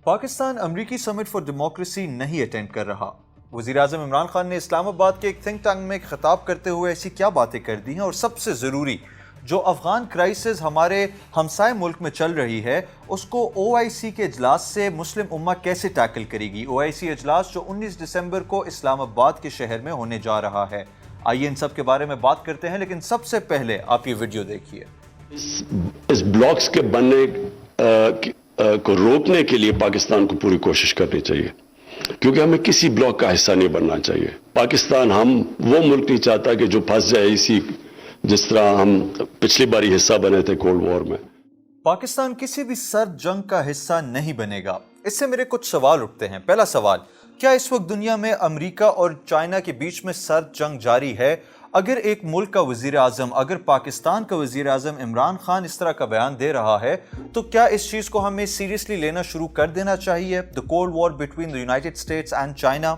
پاکستان امریکی سمٹ for democracy نہیں attend کر رہا۔ وزیراعظم عمران خان نے اسلام آباد کے ایک تھنک ٹینک میں خطاب کرتے ہوئے ایسی کیا باتیں کر دی ہیں، اور سب سے ضروری جو افغان کرائسس ہمارے ہمسائے ملک میں چل رہی ہے اس کو او آئی سی کے اجلاس سے مسلم امہ کیسے ٹیکل کرے گی۔ او آئی سی اجلاس جو 19 دسمبر کو اسلام آباد کے شہر میں ہونے جا رہا ہے۔ آئیے ان سب کے بارے میں بات کرتے ہیں، لیکن سب سے پہلے آپ یہ ویڈیو دیکھیے۔ اس بلاکس کے بننے کو روکنے کے لیے پاکستان کو پوری کوشش کرنی چاہیے، کیونکہ ہمیں کسی بلاک کا حصہ نہیں بننا چاہیے۔ پاکستان ہم وہ ملک نہیں چاہتا کہ جو پھنس جائے اسی، جس طرح ہم پچھلی باری حصہ بنے تھے کولڈ وار میں۔ پاکستان کسی بھی سرد جنگ کا حصہ نہیں بنے گا۔ اس سے میرے کچھ سوال اٹھتے ہیں۔ پہلا سوال، کیا اس وقت دنیا میں امریکہ اور چائنا کے بیچ میں سرد جنگ جاری ہے؟ اگر ایک ملک کا وزیر اعظم، اگر پاکستان کا وزیر اعظم عمران خان اس طرح کا بیان دے رہا ہے تو کیا اس چیز کو ہمیں سیریسلی لینا شروع کر دینا چاہیے؟ The Cold War between the United States and China۔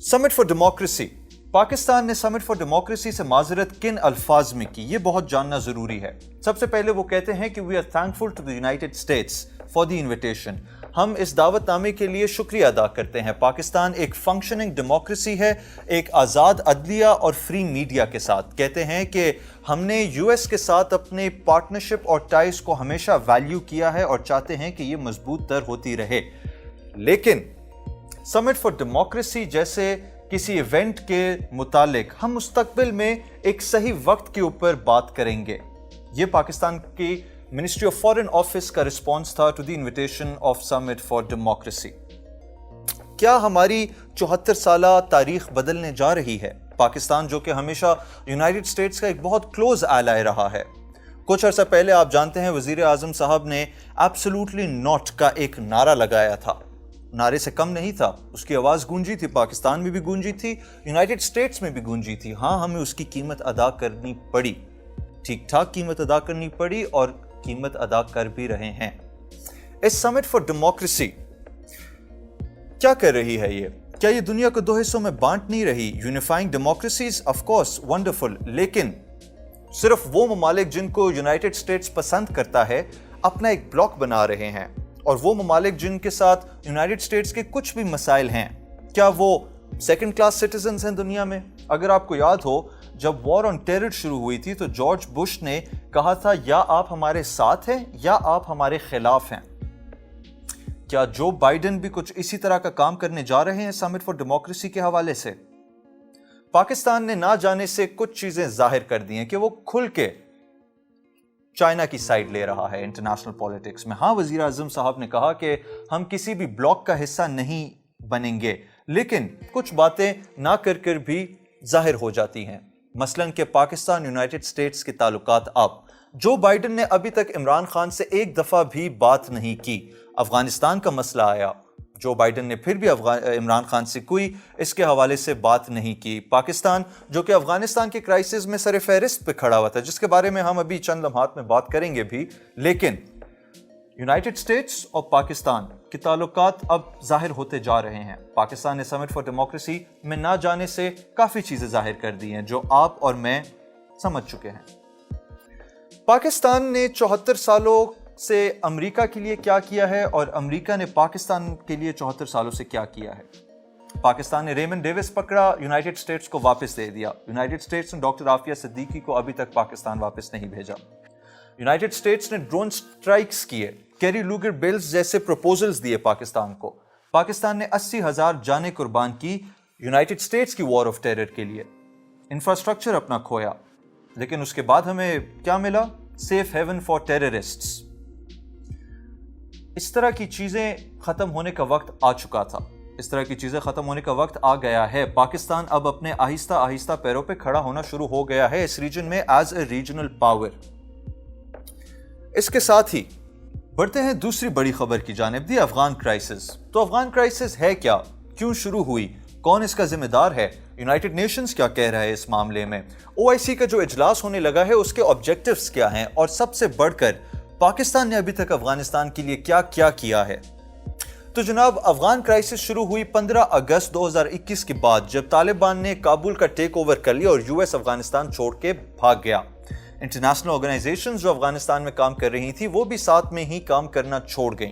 Summit for democracy, Pakistan نے سمٹ فار ڈیموکریسی سے معذرت کن الفاظ میں کی، یہ بہت جاننا ضروری ہے۔ سب سے پہلے وہ کہتے ہیں کہ we are thankful to the United States for the invitation۔ ہم اس دعوت نامے کے لیے شکریہ ادا کرتے ہیں۔ پاکستان ایک فنکشننگ ڈیموکریسی ہے، ایک آزاد عدلیہ اور فری میڈیا کے ساتھ۔ کہتے ہیں کہ ہم نے یو ایس کے ساتھ اپنے پارٹنرشپ اور ٹائز کو ہمیشہ ویلیو کیا ہے اور چاہتے ہیں کہ یہ مضبوط تر ہوتی رہے۔ لیکن سمٹ فار ڈیموکریسی جیسے کسی ایونٹ کے متعلق ہم مستقبل میں ایک صحیح وقت کے اوپر بات کریں گے۔ یہ پاکستان کی منسٹری آف فارن آفس کا رسپانس تھا to the invitation of summit for democracy. کیا ہماری 74 سالہ تاریخ بدلنے جا رہی ہے؟ پاکستان جو کہ ہمیشہ یونائٹڈ اسٹیٹس کا ایک بہت کلوز ایلائی رہا ہے۔ کچھ عرصہ پہلے آپ جانتے ہیں وزیر اعظم صاحب نے ایبسولوٹلی ناٹ کا ایک نعرہ لگایا تھا۔ نعرے سے کم نہیں تھا، اس کی آواز گونجی تھی، پاکستان میں بھی گونجی تھی، یونائٹڈ اسٹیٹس میں بھی گونجی تھی۔ ہاں، ہمیں اس کی قیمت ادا کرنی پڑی، ٹھیک ٹھاک قیمت ادا کرنی پڑی، اور قیمت ادا کر بھی رہے ہیں۔ اس سمٹ فار ڈیموکریسی کیا کر رہی ہے؟ کیا یہ دنیا کو دو حصوں میں بانٹ نہیں رہی؟ Unifying democracies of course wonderful, لیکن صرف وہ ممالک جن کو یونائٹڈ اسٹیٹس پسند کرتا ہے اپنا ایک بلاک بنا رہے ہیں، اور وہ ممالک جن کے ساتھ یونائٹڈ اسٹیٹس کے کچھ بھی مسائل ہیں، کیا وہ سیکنڈ کلاس سٹیزنز ہیں دنیا میں؟ اگر آپ کو یاد ہو، جب وار آن ٹیرر شروع ہوئی تھی تو جارج بش نے کہا تھا یا آپ ہمارے ساتھ ہیں یا آپ ہمارے خلاف ہیں۔ کیا جو بائیڈن بھی کچھ اسی طرح کا کام کرنے جا رہے ہیں سمٹ فار ڈیموکریسی کے حوالے سے؟ پاکستان نے نہ جانے سے کچھ چیزیں ظاہر کر دی ہیں کہ وہ کھل کے چائنا کی سائیڈ لے رہا ہے انٹرنیشنل پولیٹکس میں۔ ہاں، وزیر اعظم صاحب نے کہا کہ ہم کسی بھی بلاک کا حصہ نہیں بنیں گے، لیکن کچھ باتیں نہ کر بھی ظاہر ہو جاتی ہیں، مثلاً کہ پاکستان یونائٹڈ اسٹیٹس کے تعلقات اب جو بائیڈن نے ابھی تک عمران خان سے ایک دفعہ بھی بات نہیں کی۔ افغانستان کا مسئلہ آیا، جو بائیڈن نے پھر بھی عمران خان سے کوئی اس کے حوالے سے بات نہیں کی۔ پاکستان جو کہ افغانستان کے کرائسس میں سر فہرست پہ کھڑا ہوا تھا، جس کے بارے میں ہم ابھی چند لمحات میں بات کریں گے بھی، لیکن یونائٹڈ اسٹیٹس اور پاکستان کے تعلقات اب ظاہر ہوتے جا رہے ہیں۔ پاکستان نے سمٹ فار ڈیموکریسی میں نہ جانے سے کافی چیزیں ظاہر کر دی ہیں جو آپ اور میں سمجھ چکے ہیں۔ پاکستان نے 74 سالوں سے امریکہ کے لیے کیا کیا ہے، اور امریکہ نے پاکستان کے لیے 74 سالوں سے کیا کیا ہے؟ پاکستان نے ریمن ڈیوس پکڑا، یونائٹڈ اسٹیٹس کو واپس دے دیا۔ یونائٹڈ اسٹیٹس نے ڈاکٹر عافیہ صدیقی کو ابھی تک پاکستان واپس نہیں بھیجا۔ یونائٹڈ اسٹیٹس نے ڈرون سٹرائکس کیے، کیری لوگر بلز جیسے پروپوزلز دیے پاکستان کو۔ پاکستان نے 80,000 جانیں قربان کی یونائٹڈ اسٹیٹس کی وار آف ٹیرر کے لیے، انفراسٹرکچر اپنا کھویا، لیکن اس کے بعد ہمیں کیا ملا؟ Safe haven for terrorists. اس طرح کی چیزیں ختم ہونے کا وقت آ چکا تھا، اس طرح کی چیزیں ختم ہونے کا وقت آ گیا ہے۔ پاکستان اب اپنے آہستہ آہستہ پیروں پہ کھڑا ہونا شروع ہو گیا ہے اس ریجن میں ایز اے ریجنل پاور۔ اس کے ساتھ ہی بڑھتے ہیں دوسری بڑی خبر کی جانب، دی افغان کرائسس۔ تو افغان کرائسس ہے کیا؟ کیوں شروع ہوئی؟ کون اس کا ذمہ دار ہے؟ یونائٹڈ نیشنز کیا کہہ رہا ہے اس معاملے میں؟ او آئی سی کا جو اجلاس ہونے لگا ہے اس کے آبجیکٹیوز کیا ہیں؟ اور سب سے بڑھ کر پاکستان نے ابھی تک افغانستان کے لیے کیا کیا ہے؟ تو جناب، افغان کرائسس شروع ہوئی 15 اگست 2021 کے بعد، جب طالبان نے کابل کا ٹیک اوور کر لیا اور یو ایس افغانستان چھوڑ کے بھاگ گیا۔ انٹرنیشنل آرگنائزیشنز جو افغانستان میں کام کر رہی تھیں وہ بھی ساتھ میں ہی کام کرنا چھوڑ گئیں۔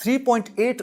3.8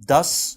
10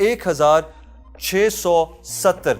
1670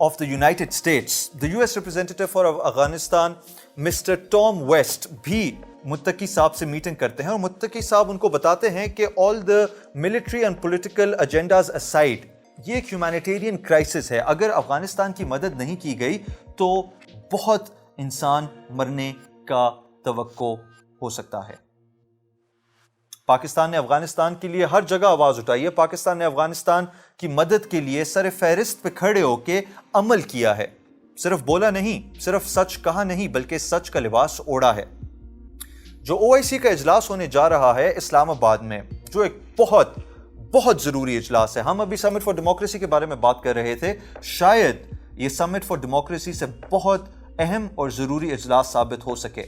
of the United States, the US representative for Afghanistan, Mr. Tom West بھی متقی صاحب سے میٹنگ کرتے ہیں اور متقی صاحب ان کو بتاتے ہیں کہ all the military and political agendas aside یہ ایک ہیومینیٹیرین کرائسس ہے. اگر افغانستان کی مدد نہیں کی گئی تو بہت انسان مرنے کا توقع ہو سکتا ہے. پاکستان نے افغانستان کے لیے ہر جگہ آواز اٹھائی ہے. پاکستان نے افغانستان کی مدد کے لیے سر فہرست پہ کھڑے ہو کے عمل کیا ہے. صرف بولا نہیں, صرف سچ کہا نہیں, بلکہ سچ کا لباس اوڑھا ہے. جو OIC کا اجلاس ہونے جا رہا ہے اسلام آباد میں, جو ایک بہت بہت ضروری اجلاس ہے. ہم ابھی سمٹ فار ڈیموکریسی کے بارے میں بات کر رہے تھے. شاید یہ سمٹ فار ڈیموکریسی سے بہت اہم اور ضروری اجلاس ثابت ہو سکے.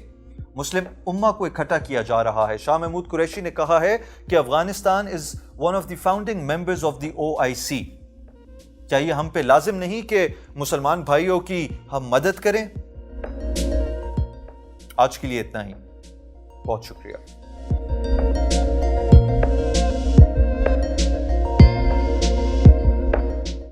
مسلم امہ کو اکٹھا کیا جا رہا ہے. شاہ محمود قریشی نے کہا ہے کہ Afghanistan is one of the founding members of the OIC. کیا یہ ہم پہ لازم نہیں کہ مسلمان بھائیوں کی ہم مدد کریں؟ آج کے لیے اتنا ہی. بہت شکریہ.